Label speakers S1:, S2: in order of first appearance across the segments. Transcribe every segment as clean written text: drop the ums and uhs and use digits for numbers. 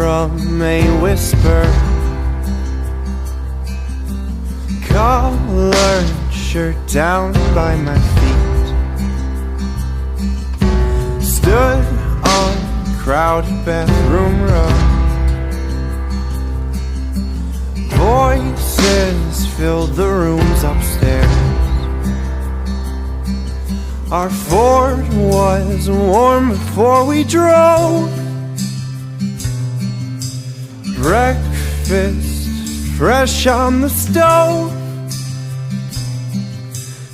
S1: from a whisper. Collared shirt down by my feet. Stood on crowded bathroom rug. Voices filled the rooms upstairs. Our Ford was warm before we drove. Breakfast fresh on the stove.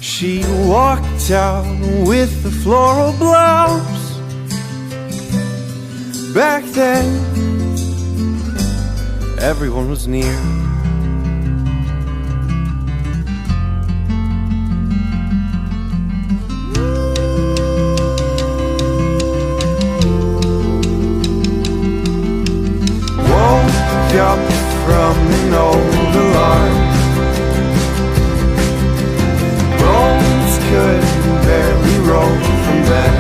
S1: She walked out with the floral blouse. Back then, everyone was near. Woke up from an old alarm. Bones could barely roll from bed.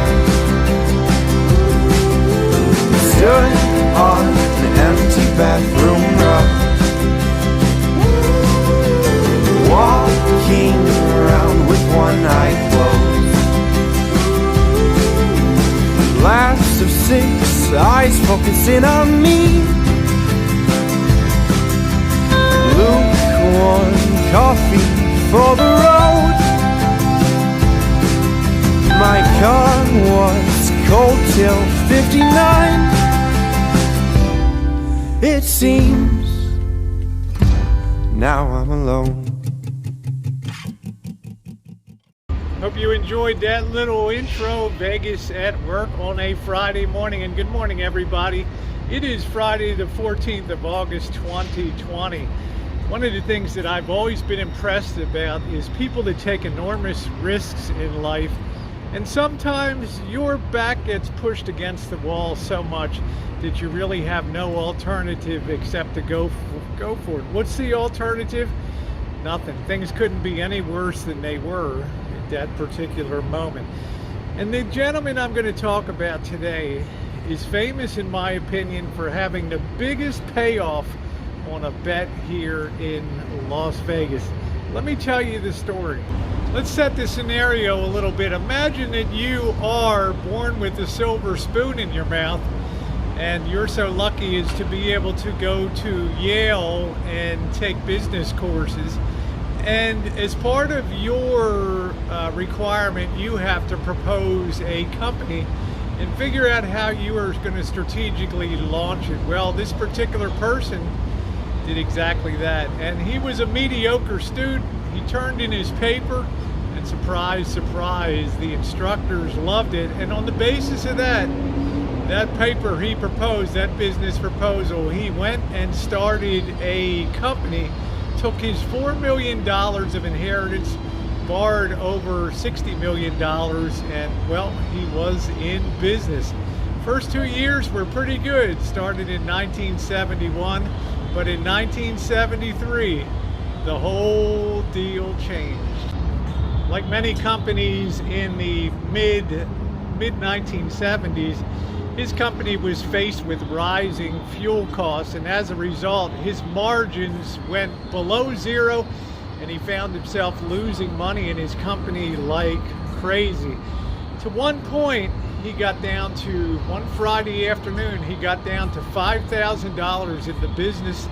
S1: Stood on an empty bathroom rug, walking around with one eye closed. Last of 6 eyes focusing on me. Lukewarm coffee for the road. My car was cold till 59. It seems now I'm alone.
S2: Hope you enjoyed that little intro. Vegas at work on a Friday morning. And good morning, everybody. It is Friday the 14th of August 2020. One of the things that I've always been impressed about is people that take enormous risks in life, and sometimes your back gets pushed against the wall so much that you really have no alternative except to go for it. What's the alternative? Nothing. Things couldn't be any worse than they were at that particular moment. And the gentleman I'm going to talk about today is famous, in my opinion, for having the biggest payoff on a bet here in Las Vegas. Let me tell you the story. Let's set the scenario a little bit. Imagine that you are born with a silver spoon in your mouth, and you're so lucky as to be able to go to Yale and take business courses. And as part of your requirement, you have to propose a company and figure out how you are going to strategically launch it. Well, this particular person did exactly that, and he was a mediocre student. He turned in his paper, and surprise, surprise, the instructors loved it. And on the basis of that paper he proposed, that business proposal, he went and started a company, took his $4 million of inheritance, borrowed over $60 million, and well, he was in business. First 2 years were pretty good. Started in 1971, but in 1973, the whole deal changed. Like many companies in the mid-1970s, his company was faced with rising fuel costs, and as a result, his margins went below zero, and he found himself losing money in his company like crazy. To one point, he got down to, one Friday afternoon, he got down to $5,000 in the business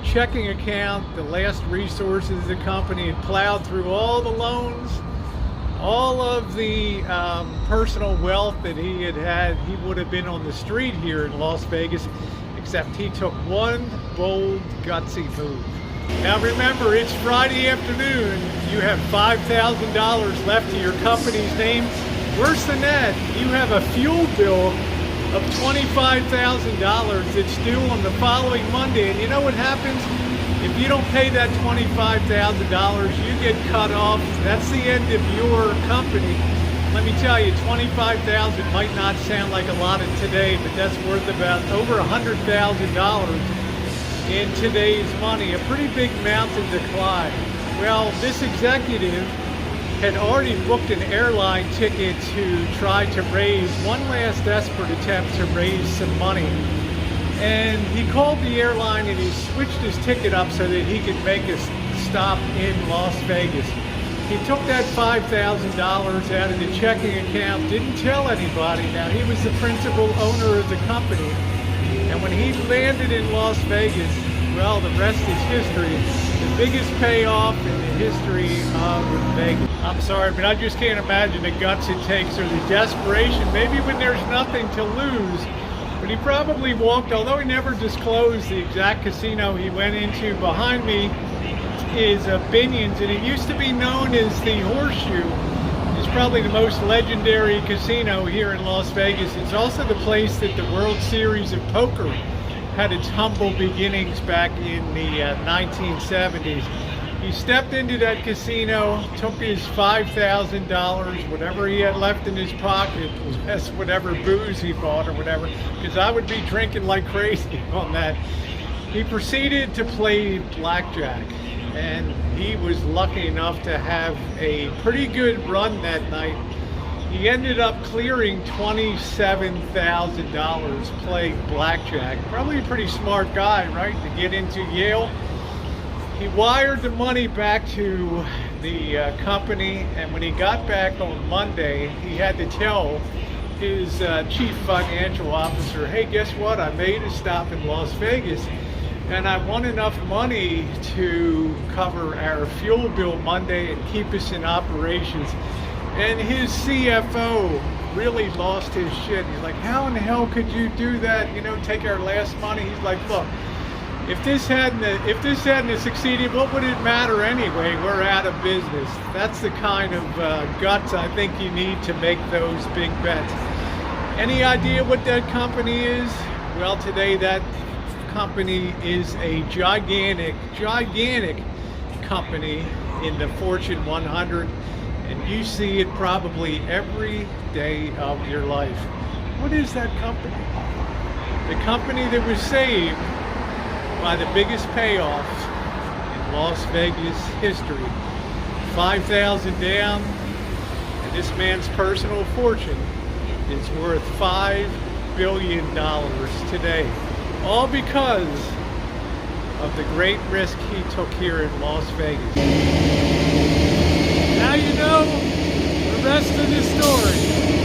S2: checking account, the last resources of the company, had plowed through all the loans, all of the personal wealth that he had. He would have been on the street here in Las Vegas, except he took one bold, gutsy move. Now remember, it's Friday afternoon. You have $5,000 left to your company's name. Worse than that, you have a fuel bill of $25,000 that's due on the following Monday. And you know what happens? If you don't pay that $25,000, you get cut off. That's the end of your company. Let me tell you, $25,000 might not sound like a lot in today, but that's worth about over $100,000 in today's money. A pretty big mountain to climb. Well, this executive had already booked an airline ticket to try to raise one last desperate attempt to raise some money. And he called the airline and he switched his ticket up so that he could make a stop in Las Vegas. He took that $5,000 out of the checking account, didn't tell anybody. Now, he was the principal owner of the company. And when he landed in Las Vegas, well, the rest is history. The biggest payoff in the history of Vegas. I'm sorry, but I just can't imagine the guts it takes or the desperation, maybe when there's nothing to lose. But he probably walked, although he never disclosed the exact casino he went into. Behind me is Binion's, and it used to be known as the Horseshoe. It's probably the most legendary casino here in Las Vegas. It's also the place that the World Series of Poker had its humble beginnings back in the 1970s. He stepped into that casino, took his $5,000, whatever he had left in his pocket, less whatever booze he bought or whatever, because I would be drinking like crazy on that. He proceeded to play blackjack, and he was lucky enough to have a pretty good run that night. He ended up clearing $27,000 playing blackjack. Probably a pretty smart guy, right, to get into Yale. He wired the money back to the company, and when he got back on Monday, he had to tell his chief financial officer, hey, guess what? I made a stop in Las Vegas, and I won enough money to cover our fuel bill Monday and keep us in operations. And his CFO really lost his shit. He's like, how in the hell could you do that? You know, take our last money. He's like, look, if this hadn't succeeded, what would it matter anyway? We're out of business. That's the kind of guts I think you need to make those big bets. Any idea what that company is? Well, today that company is a gigantic company in the Fortune 100. And you see it probably every day of your life. What is that company? The company that was saved by the biggest payoff in Las Vegas history. 5,000 down, and this man's personal fortune is worth $5 billion today. All because of the great risk he took here in Las Vegas. Now you know the rest of the story.